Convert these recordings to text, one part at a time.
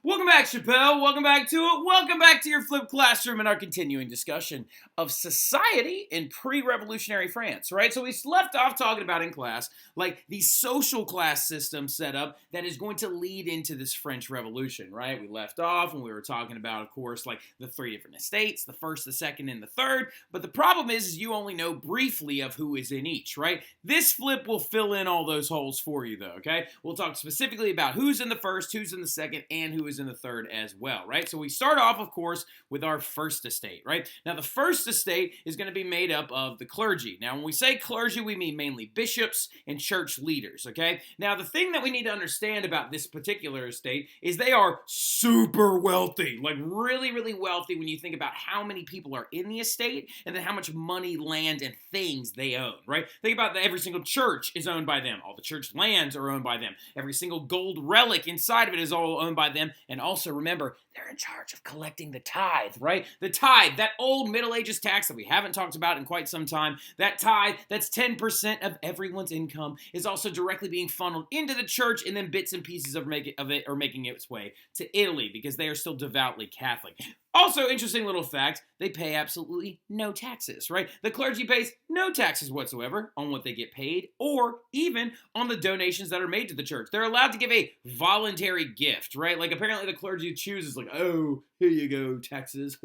Welcome back, Chappelle. Welcome back to it. Welcome back to your flipped classroom and our continuing discussion of society in pre-revolutionary France, right? So we left off talking about in class, like the social class system set up that is going to lead into this French Revolution, right? We left off and we were talking about, of course, like the three different estates, the first, the second, and the third. But the problem is you only know briefly of who is in each, right? This flip will fill in all those holes for you, though, okay? We'll talk specifically about who's in the first, who's in the second, and who is in the third as well, right? So we start off, of course, with our first estate, right? Now, the first estate is going to be made up of the clergy. Now, when we say clergy, we mean mainly bishops and church leaders, okay? Now, the thing that we need to understand about this particular estate is they are super wealthy, like really, really wealthy when you think about how many people are in the estate and then how much money, land, and things they own, right? Think about that every single church is owned by them. All the church lands are owned by them. Every single gold relic inside of it is all owned by them. And also remember, they're in charge of collecting the tithe, right? The tithe, that old Middle Ages tax that we haven't talked about in quite some time, that tithe, that's 10% of everyone's income, is also directly being funneled into the church, and then bits and pieces of it are making its way to Italy because they are still devoutly Catholic. Also, interesting little fact, they pay absolutely no taxes, right? The clergy pays no taxes whatsoever on what they get paid or even on the donations that are made to the church. They're allowed to give a voluntary gift, right? Like apparently the clergy chooses like, oh, here you go, taxes,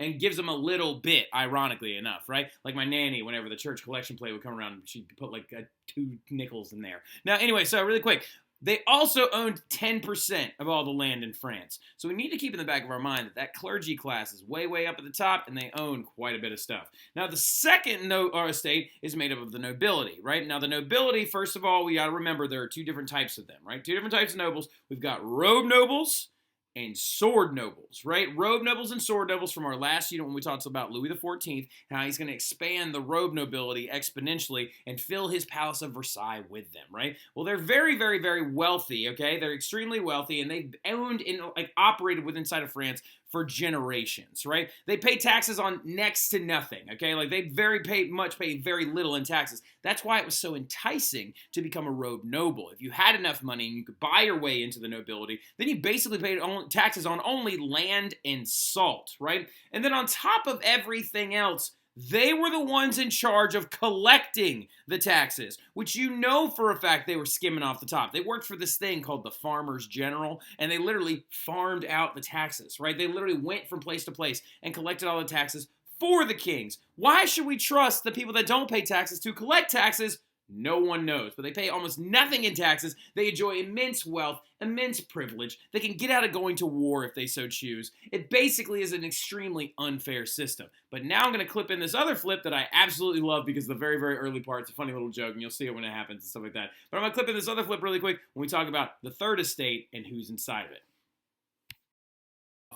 and gives them a little bit, ironically enough, right? Like my nanny, whenever the church collection plate would come around, she'd put like 2 nickels in there. Now, anyway, so really quick, they also owned 10% of all the land in France. So we need to keep in the back of our mind that clergy class is way, way up at the top, and they own quite a bit of stuff. Now, the second estate is made up of the nobility, right? Now, the nobility, first of all, we got to remember there are 2 different types of them, right? 2 different types of nobles. We've got robe nobles and sword nobles, right? Robe nobles and sword nobles from our last unit when we talked about Louis XIV, how he's going to expand the robe nobility exponentially and fill his Palace of Versailles with them, right? Well, they're very, very, very wealthy, okay? They're extremely wealthy, and they've owned and operated with inside of France for generations, right? They pay taxes on next to nothing, okay? Like they pay very little in taxes. That's why it was so enticing to become a robe noble. If you had enough money and you could buy your way into the nobility, then you basically paid taxes on only land and salt, right? And then on top of everything else, they were the ones in charge of collecting the taxes, which you know for a fact they were skimming off the top. They worked for this thing called the Farmers General, and they literally farmed out the taxes, right? They literally went from place to place and collected all the taxes for the kings. Why should we trust the people that don't pay taxes to collect taxes? No one knows, but they pay almost nothing in taxes. They enjoy immense wealth, immense privilege. They can get out of going to war if they so choose. It basically is an extremely unfair system. But now I'm going to clip in this other flip that I absolutely love because the very, very early part, it's a funny little joke, and you'll see it when it happens and stuff like that. But I'm going to clip in this other flip really quick when we talk about the third estate and who's inside of it.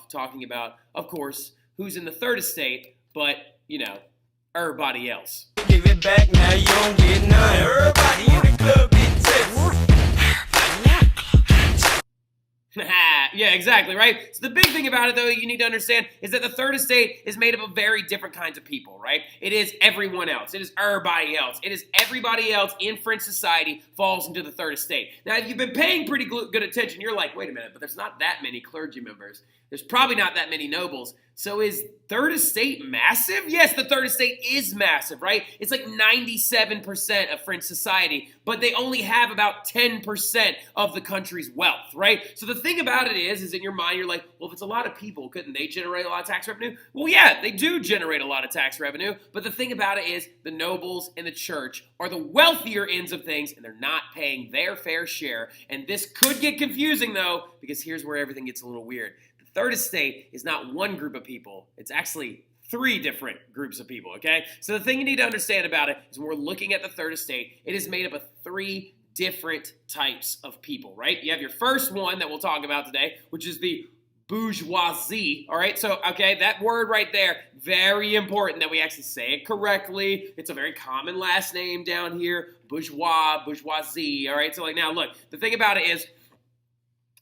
Talking about, of course, who's in the third estate, but, you know, everybody else. Give it back now, you don't get none. Everybody in the club get Yeah, exactly, right? So the big thing about it, though, you need to understand is that the third estate is made up of very different kinds of people, right? It is everyone else. It is everybody else. It is everybody else in French society falls into the third estate. Now, if you've been paying pretty good attention, you're like, wait a minute, but there's not that many clergy members. There's probably not that many nobles. So is third estate massive? Yes, the third estate is massive, right? It's like 97% of French society, but they only have about 10% of the country's wealth, right? So the thing about it is in your mind, you're like, well, if it's a lot of people, couldn't they generate a lot of tax revenue? Well, yeah, they do generate a lot of tax revenue, but the thing about it is the nobles and the church are the wealthier ends of things, and they're not paying their fair share. And this could get confusing, though, because here's where everything gets a little weird. Third estate is not one group of people. It's actually 3 different groups of people, okay? So the thing you need to understand about it is when we're looking at the third estate, it is made up of 3 different types of people, right? You have your first one that we'll talk about today, which is the bourgeoisie, all right? So, okay, that word right there, very important that we actually say it correctly. It's a very common last name down here, bourgeoisie, all right? So, like, now, look, the thing about it is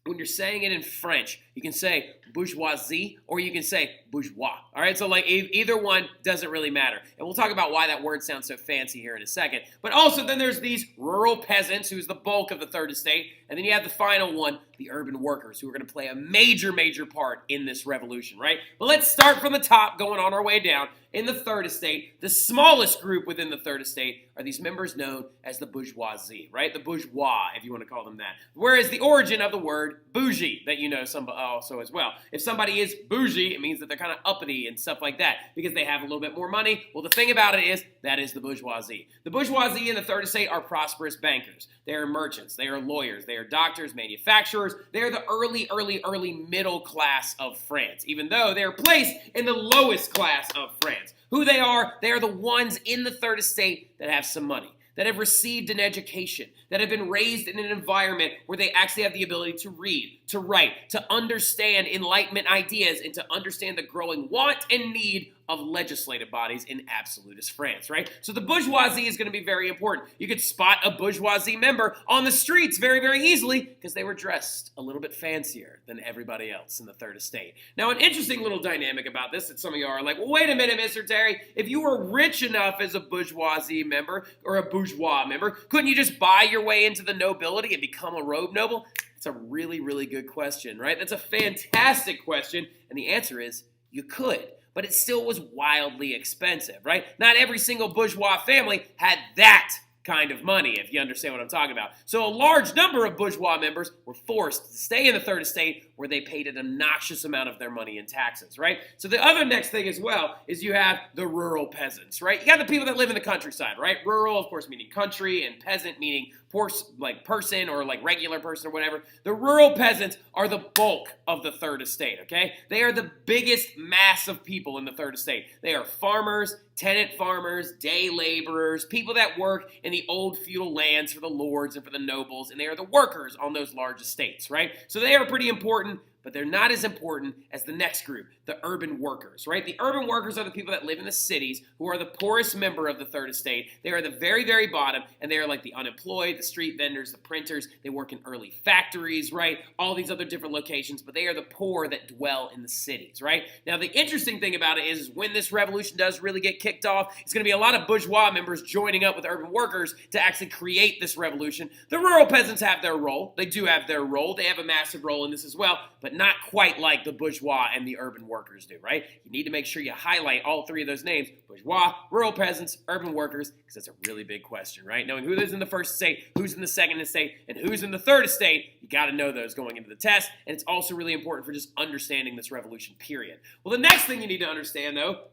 when you're saying it in French, you can say bourgeoisie or you can say bourgeois. All right, so like either one doesn't really matter. And we'll talk about why that word sounds so fancy here in a second. But also then there's these rural peasants, who's the bulk of the third estate. And then you have the final one, the urban workers, who are going to play a major, major part in this revolution, right? But let's start from the top, going on our way down. In the third estate, the smallest group within the third estate are these members known as the bourgeoisie, right? The bourgeois, if you want to call them that. Whereas the origin of the word bougie, that you know some also as well. If somebody is bougie, it means that they're kind of uppity and stuff like that because they have a little bit more money. Well, the thing about it is that is the bourgeoisie. The bourgeoisie in the third estate are prosperous bankers. They are merchants. They are lawyers. They are doctors, manufacturers. They are the early middle class of France, even though they are placed in the lowest class of France. Who they are the ones in the third estate that have some money, that have received an education, that have been raised in an environment where they actually have the ability to read, to write, to understand Enlightenment ideas, and to understand the growing want and need of legislative bodies in absolutist France, right? So the bourgeoisie is going to be very important. You could spot a bourgeoisie member on the streets very, very easily because they were dressed a little bit fancier than everybody else in the third estate. Now, an interesting little dynamic about this that some of you are like, well, wait a minute, Mr. Terry, if you were rich enough as a bourgeoisie member or a bourgeois member, couldn't you just buy your way into the nobility and become a robe noble? That's a really, really good question, right? That's a fantastic question, and the answer is you could. But it still was wildly expensive, right? Not every single bourgeois family had that kind of money, if you understand what I'm talking about. So a large number of bourgeois members were forced to stay in the third estate where they paid an obnoxious amount of their money in taxes, right? So the other next thing as well is you have the rural peasants, right? You got the people that live in the countryside, right? Rural, of course, meaning country, and peasant meaning poor, like person or like regular person or whatever. The rural peasants are the bulk of the third estate, okay? They are the biggest mass of people in the third estate. They are farmers, tenant farmers, day laborers, people that work in the old feudal lands for the lords and for the nobles, and they are the workers on those large estates, right? So they are pretty important, but they're not as important as the next group, the urban workers, right? The urban workers are the people that live in the cities who are the poorest member of the third estate. They are the very, very bottom, and they are like the unemployed, the street vendors, the printers. They work in early factories, right? All these other different locations, but they are the poor that dwell in the cities, right? Now, the interesting thing about it is when this revolution does really get kicked off, it's going to be a lot of bourgeois members joining up with urban workers to actually create this revolution. The rural peasants have their role. They do have their role. They have a massive role in this as well, but not quite like the bourgeois and the urban workers do, right? You need to make sure you highlight all three of those names: bourgeois, rural peasants, urban workers, because that's a really big question, right? Knowing who lives in the first estate, who's in the second estate, and who's in the third estate, you got to know those going into the test, and it's also really important for just understanding this revolution, period. Well, the next thing you need to understand, though,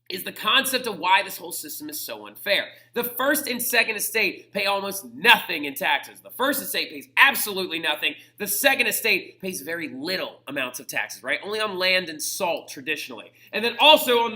is the concept of why this whole system is so unfair. The first and second estate pay almost nothing in taxes. The first estate pays absolutely nothing. The second estate pays very little amounts of taxes, right? Only on land and salt traditionally. And then also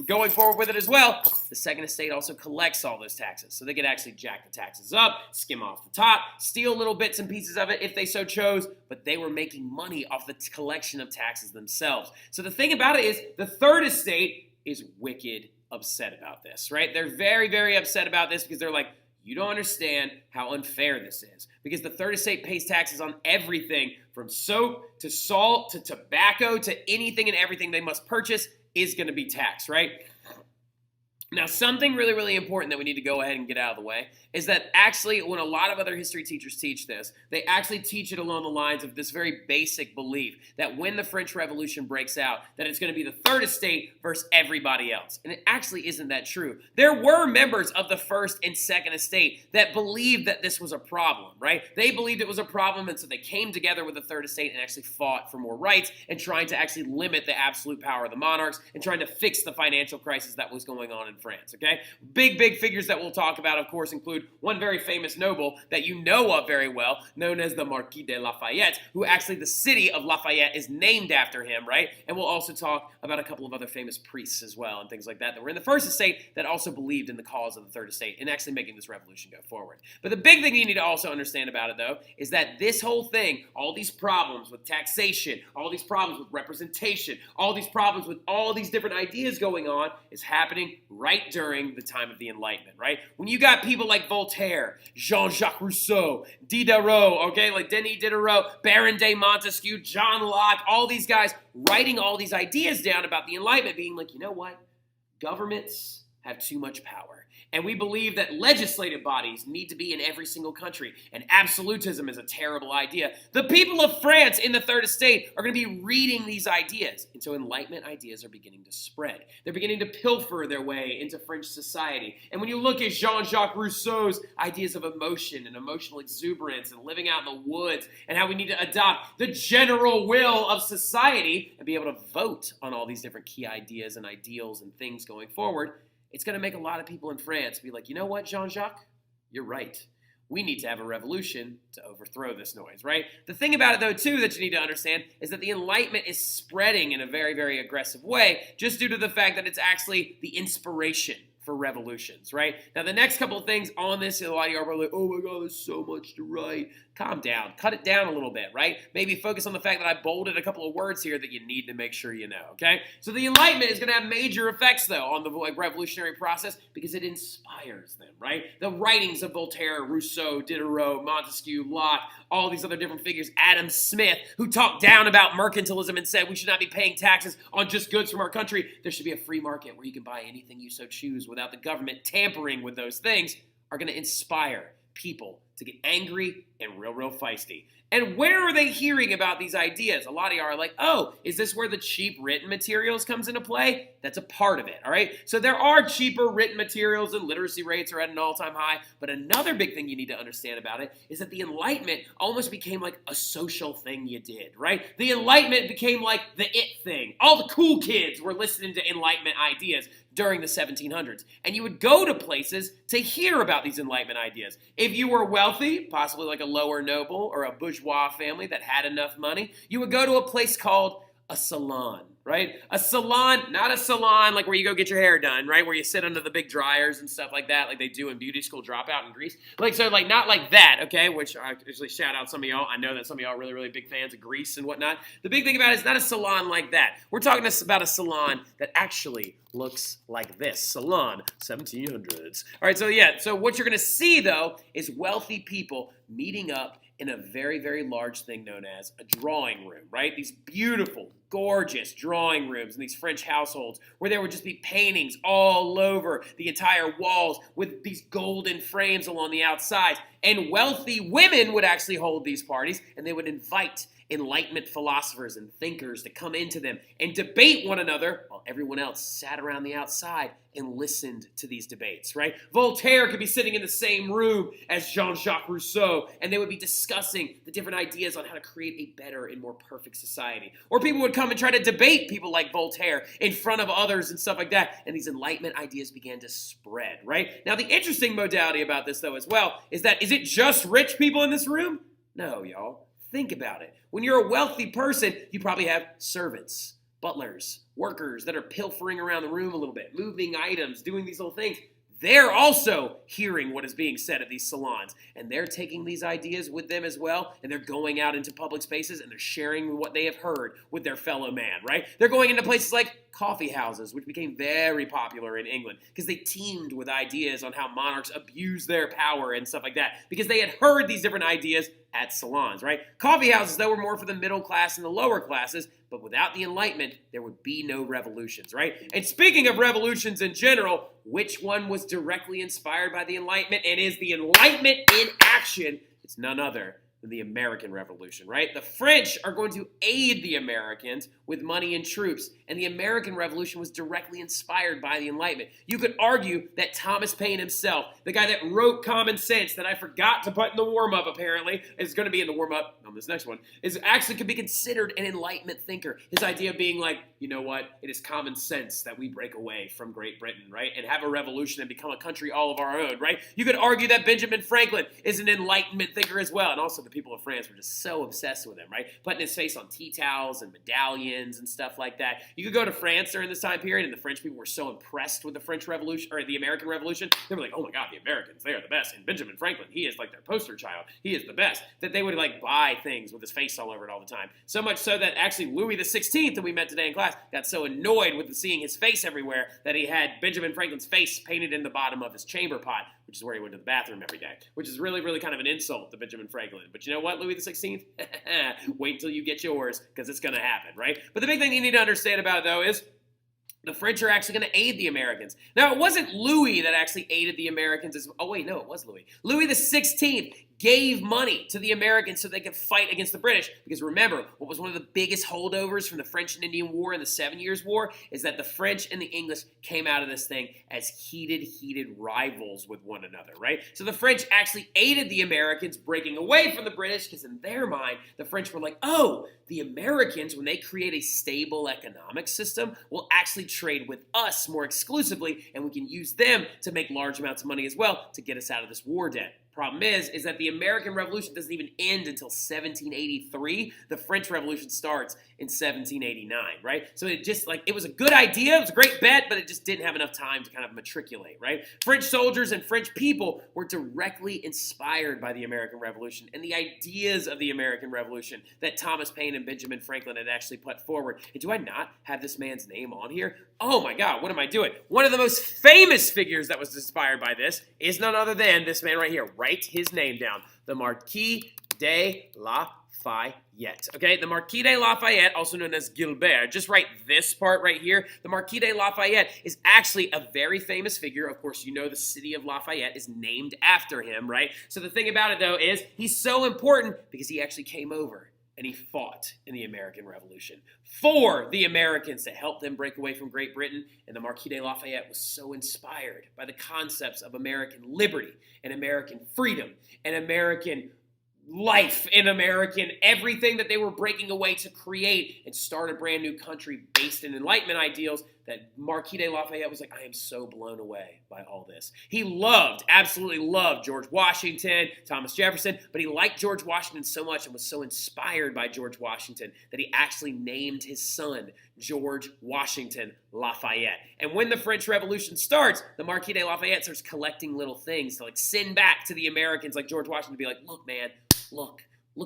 going forward with it as well, the second estate also collects all those taxes. So they could actually jack the taxes up, skim off the top, steal little bits and pieces of it if they so chose, but they were making money off the collection of taxes themselves. So the thing about it is the third estate is wicked upset about this, right? They're very, very upset about this because they're like, you don't understand how unfair this is. Because the third estate pays taxes on everything from soap to salt to tobacco to anything and everything they must purchase is going to be taxed, right? Now, something really, really important that we need to go ahead and get out of the way is that actually when a lot of other history teachers teach this, they actually teach it along the lines of this very basic belief that when the French Revolution breaks out, that it's going to be the third estate versus everybody else. And it actually isn't that true. There were members of the first and second estate that believed that this was a problem, right? They believed it was a problem, and so they came together with the third estate and actually fought for more rights and trying to actually limit the absolute power of the monarchs and trying to fix the financial crisis that was going on in France, okay? Big figures that we'll talk about, of course, include one very famous noble that you know of very well, known as the Marquis de Lafayette, who actually the city of Lafayette is named after him, right? And we'll also talk about a couple of other famous priests as well and things like that were in the first estate that also believed in the cause of the third estate and actually making this revolution go forward. But the big thing you need to also understand about it, though, is that this whole thing, all these problems with taxation, all these problems with representation, all these problems with all these different ideas going on is happening right during the time of the Enlightenment, right? When you got people like Voltaire, Jean-Jacques Rousseau, Diderot, okay, like Denis Diderot, Baron de Montesquieu, John Locke, all these guys writing all these ideas down about the Enlightenment, being like, you know what? Governments have too much power. And we believe that legislative bodies need to be in every single country. And absolutism is a terrible idea. The people of France in the Third Estate are going to be reading these ideas. And so Enlightenment ideas are beginning to spread. They're beginning to pilfer their way into French society. And when you look at Jean-Jacques Rousseau's ideas of emotion and emotional exuberance and living out in the woods and how we need to adopt the general will of society and be able to vote on all these different key ideas and ideals and things going forward, it's going to make a lot of people in France be like, you know what, Jean-Jacques? You're right. We need to have a revolution to overthrow this noise, right? The thing about it, though, too, that you need to understand is that the Enlightenment is spreading in a very, very aggressive way just due to the fact that it's actually the inspiration for revolutions, right? Now, the next couple of things on this, a lot of you are like, oh my God, there's so much to write. Calm down. Cut it down a little bit, right? Maybe focus on the fact that I bolded a couple of words here that you need to make sure you know, okay? So the Enlightenment is going to have major effects, though, on the revolutionary process because it inspires them, right? The writings of Voltaire, Rousseau, Diderot, Montesquieu, Locke, all these other different figures, Adam Smith, who talked down about mercantilism and said we should not be paying taxes on just goods from our country. There should be a free market where you can buy anything you so choose without the government tampering with those things, are going to inspire people to get angry and real feisty. And where are they hearing about these ideas? A lot of you are like, oh, is this where the cheap written materials comes into play? That's a part of it, all right? So there are cheaper written materials and literacy rates are at an all-time high. But another big thing you need to understand about it is that the Enlightenment almost became like a social thing you did, right? The Enlightenment became like the it thing. All the cool kids were listening to Enlightenment ideas during the 1700s. And you would go to places to hear about these Enlightenment ideas. If you were wealthy, possibly like a lower noble or a bourgeois family that had enough money, you would go to a place called a salon, right? A salon, not a salon like where you go get your hair done, right? Where you sit under the big dryers and stuff like that, like they do in Beauty School Dropout in Greece. Like not like that, okay? Which I usually shout out some of y'all. I know that some of y'all are really big fans of Greece and whatnot. The big thing about it is not a salon like that. We're talking about a salon that actually looks like this. Salon, 1700s. All right, so what you're going to see, though, is wealthy people meeting up in a very, very large thing known as a drawing room, right? These beautiful, gorgeous drawing rooms in these French households where there would just be paintings all over the entire walls with these golden frames along the outside. And wealthy women would actually hold these parties, and they would invite Enlightenment philosophers and thinkers to come into them and debate one another while everyone else sat around the outside and listened to these debates, right? Voltaire could be sitting in the same room as Jean-Jacques Rousseau, and they would be discussing the different ideas on how to create a better and more perfect society. Or people would come and try to debate people like Voltaire in front of others and stuff like that, and these Enlightenment ideas began to spread, right? Now, the interesting modality about this, though, as well, is it just rich people in this room? No, y'all. Think about it. When you're a wealthy person, you probably have servants, butlers, workers that are pilfering around the room a little bit, moving items, doing these little things. They're also hearing what is being said at these salons, and they're taking these ideas with them as well, and they're going out into public spaces, and they're sharing what they have heard with their fellow man, right? They're going into places like coffee houses, which became very popular in England because they teemed with ideas on how monarchs abuse their power and stuff like that because they had heard these different ideas at salons, right? Coffee houses, though, were more for the middle class and the lower classes, but without the Enlightenment, there would be no revolutions, right? And speaking of revolutions in general, which one was directly inspired by the Enlightenment and is the Enlightenment in action? It's none other than the American Revolution, right? The French are going to aid the Americans with money and troops, and the American Revolution was directly inspired by the Enlightenment. You could argue that Thomas Paine himself, the guy that wrote Common Sense, that I forgot to put in the warm-up apparently, is going to be in the warm-up on this next one, is actually could be considered an Enlightenment thinker. His idea being like, you know what, it is common sense that we break away from Great Britain, right, and have a revolution and become a country all of our own, right? You could argue that Benjamin Franklin is an Enlightenment thinker as well, and also the people of France were just so obsessed with him, right? Putting his face on tea towels and medallions and stuff like that. You could go to France during this time period, and the French people were so impressed with the French Revolution, or the American Revolution, they were like, oh my God, the Americans, they are the best. And Benjamin Franklin, he is like their poster child. He is the best. That they would like buy things with his face all over it all the time. So much so that actually Louis the 16th, that we met today in class, got so annoyed with seeing his face everywhere that he had Benjamin Franklin's face painted in the bottom of his chamber pot, which is where he went to the bathroom every day, which is really, really kind of an insult to Benjamin Franklin. But you know what, Louis the 16th? Wait until you get yours, because it's going to happen, right? But the big thing you need to understand about it, though, is the French are actually going to aid the Americans. Now, it wasn't Louis that actually aided the Americans. Oh, wait, no, it was Louis. Louis the 16th gave money to the Americans so they could fight against the British. Because remember, what was one of the biggest holdovers from the French and Indian War and the 7 Years' War is that the French and the English came out of this thing as heated rivals with one another, right? So the French actually aided the Americans breaking away from the British because in their mind, the French were like, oh, the Americans, when they create a stable economic system, will actually trade with us more exclusively, and we can use them to make large amounts of money as well to get us out of this war debt. Problem is that the American Revolution doesn't even end until 1783. The French Revolution starts in 1789, right? So it was a good idea, it was a great bet, but it just didn't have enough time to kind of matriculate, right? French soldiers and French people were directly inspired by the American Revolution and the ideas of the American Revolution that Thomas Paine and Benjamin Franklin had actually put forward. And do I not have this man's name on here? Oh my God, what am I doing? One of the most famous figures that was inspired by this is none other than this man right here. Write his name down. The Marquis de Lafayette. Okay, the Marquis de Lafayette, also known as Gilbert. Just write this part right here. The Marquis de Lafayette is actually a very famous figure. Of course, you know the city of Lafayette is named after him, right? So the thing about it, though, is he's so important because he actually came over and he fought in the American Revolution for the Americans to help them break away from Great Britain. And the Marquis de Lafayette was so inspired by the concepts of American liberty and American freedom and American life and American everything that they were breaking away to create and start a brand new country based in Enlightenment ideals that Marquis de Lafayette was like, I am so blown away by all this. He absolutely loved George Washington, Thomas Jefferson, but he liked George Washington so much and was so inspired by George Washington that he actually named his son George Washington Lafayette. And when the French Revolution starts, the Marquis de Lafayette starts collecting little things to send back to the Americans like George Washington to be like, look, man, look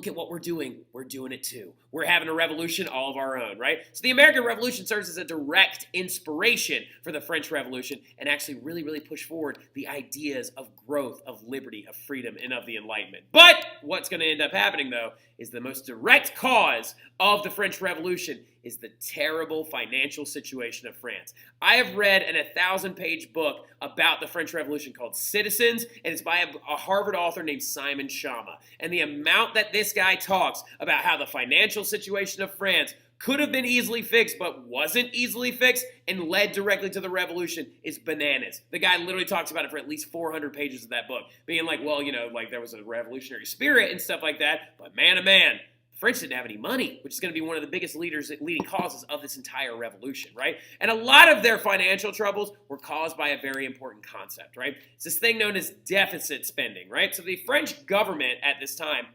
at what we're doing. We're doing it too. We're having a revolution all of our own, right? So the American Revolution serves as a direct inspiration for the French Revolution and actually really push forward the ideas of growth, of liberty, of freedom, and of the Enlightenment. But what's going to end up happening, though, is the most direct cause of the French Revolution is the terrible financial situation of France. I have read an 1,000-page book about the French Revolution called Citizens, and it's by a Harvard author named Simon Schama. And the amount that this guy talks about how the financial situation of France could have been easily fixed but wasn't easily fixed and led directly to the revolution is bananas. The guy literally talks about it for at least 400 pages of that book, being like, well, there was a revolutionary spirit and stuff like that, but man, oh man, French didn't have any money, which is going to be one of the biggest leading causes of this entire revolution, right? And a lot of their financial troubles were caused by a very important concept, right? It's this thing known as deficit spending, right? So the French government at this time,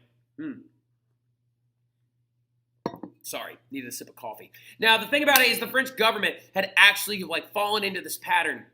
sorry, needed a sip of coffee. Now, the thing about it is the French government had actually fallen into this pattern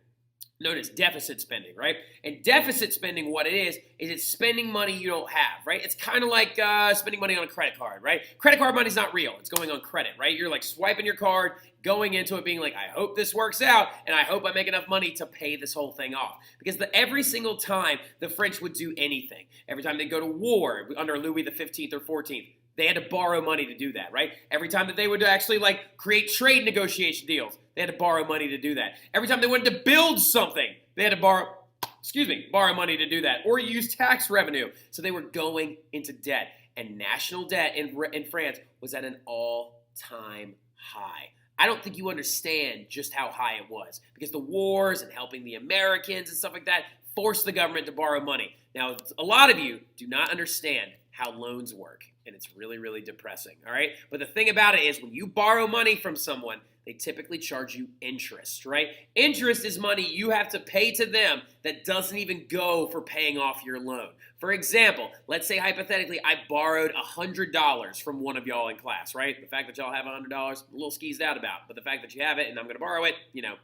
known as deficit spending, right? And deficit spending, what it is it's spending money you don't have, right? It's kind of like spending money on a credit card, right? Credit card money's not real. It's going on credit, right? You're swiping your card, going into it being like, I hope this works out, and I hope I make enough money to pay this whole thing off. Because every single time the French would do anything, every time they go to war under Louis the 15th or 14th, they had to borrow money to do that, right? Every time that they would actually create trade negotiation deals, they had to borrow money to do that. Every time they wanted to build something, they had to borrow money to do that, or use tax revenue. So they were going into debt. And national debt in France was at an all-time high. I don't think you understand just how high it was because the wars and helping the Americans and stuff like that forced the government to borrow money. Now, a lot of you do not understand how loans work, and it's really depressing, all right? But the thing about it is when you borrow money from someone, they typically charge you interest, right? Interest is money you have to pay to them that doesn't even go for paying off your loan. For example, let's say hypothetically I borrowed $100 from one of y'all in class, right? The fact that y'all have $100, a little skeezed out about, but the fact that you have it and I'm going to borrow it,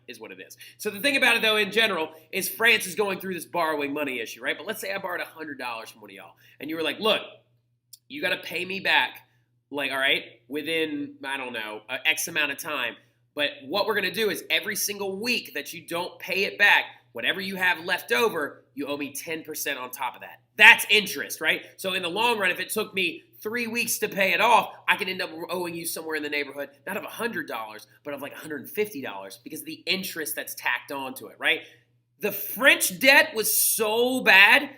is what it is. So the thing about it, though, in general, is France is going through this borrowing money issue, right? But let's say I borrowed $100 from one of y'all, and you were like, look, you got to pay me back, all right, within, I don't know, X amount of time. But what we're going to do is every single week that you don't pay it back, whatever you have left over, you owe me 10% on top of that. That's interest, right? So in the long run, if it took me 3 weeks to pay it off, I can end up owing you somewhere in the neighborhood, not of $100, but of like $150 because of the interest that's tacked onto it, right? The French debt was so bad,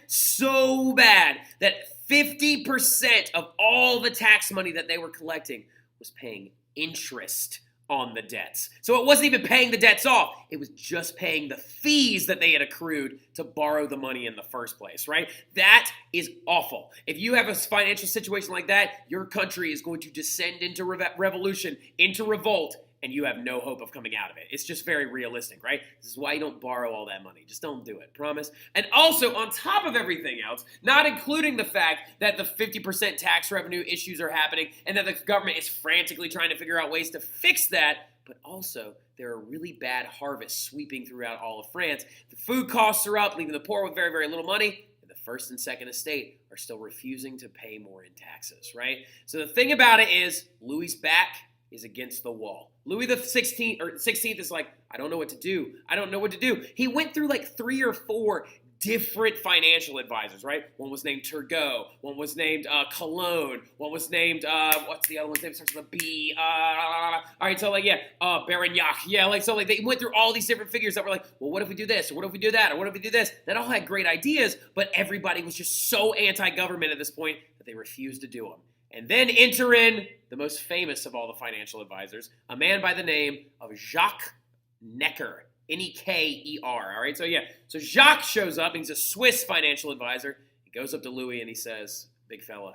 that 50% of all the tax money that they were collecting was paying interest on the debts. So it wasn't even paying the debts off. It was just paying the fees that they had accrued to borrow the money in the first place, right? That is awful. If you have a financial situation like that, your country is going to descend into revolution, into revolt, and you have no hope of coming out of it. It's just very realistic, right? This is why you don't borrow all that money. Just don't do it, promise? And also, on top of everything else, not including the fact that the 50% tax revenue issues are happening and that the government is frantically trying to figure out ways to fix that, but also there are really bad harvests sweeping throughout all of France. The food costs are up, leaving the poor with very, very little money. And the first and second estate are still refusing to pay more in taxes, right? So the thing about it is, Louis' back is against the wall. Louis the 16th is like, I don't know what to do. I don't know what to do. He went through like 3 or 4 different financial advisors, right? One was named Turgot. One was named Cologne. One was named, what's the other one's name? Starts with a B. All right, so like, Barignac. Yeah, like, so like they went through all these different figures that were like, well, what if we do this? Or what if we do that? Or what if we do this? That all had great ideas, but everybody was just so anti-government at this point that they refused to do them. And then enter in the most famous of all the financial advisors, a man by the name of Jacques Necker, Neker, all right? So Jacques shows up, and he's a Swiss financial advisor. He goes up to Louis, and he says, big fella,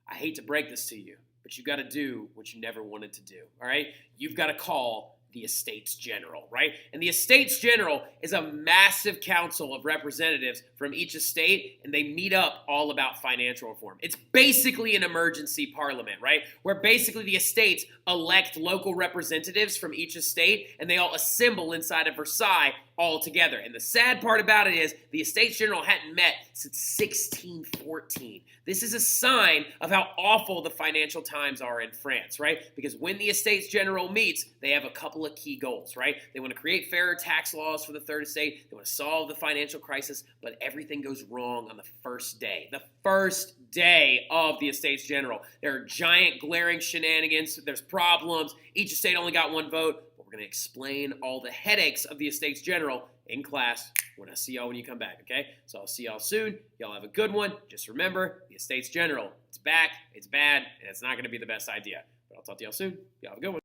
I hate to break this to you, but you've got to do what you never wanted to do, all right? You've got to call the Estates General, right? And the Estates General is a massive council of representatives from each estate, and they meet up all about financial reform. It's basically an emergency parliament, right? Where basically the estates elect local representatives from each estate, and they all assemble inside of Versailles all together. And the sad part about it is the Estates General hadn't met since 1614. This is a sign of how awful the financial times are in France, right? Because when the Estates General meets, they have a couple of key goals, right? They want to create fairer tax laws for the third estate. They want to solve the financial crisis, but everything goes wrong on the first day. The first day of the Estates General. There are giant glaring shenanigans. There's problems. Each estate only got 1 vote. But we're going to explain all the headaches of the Estates General in class when I see y'all when you come back, okay? So I'll see y'all soon. Y'all have a good one. Just remember, the Estates General, it's back, it's bad, and it's not going to be the best idea. But I'll talk to y'all soon. Y'all have a good one.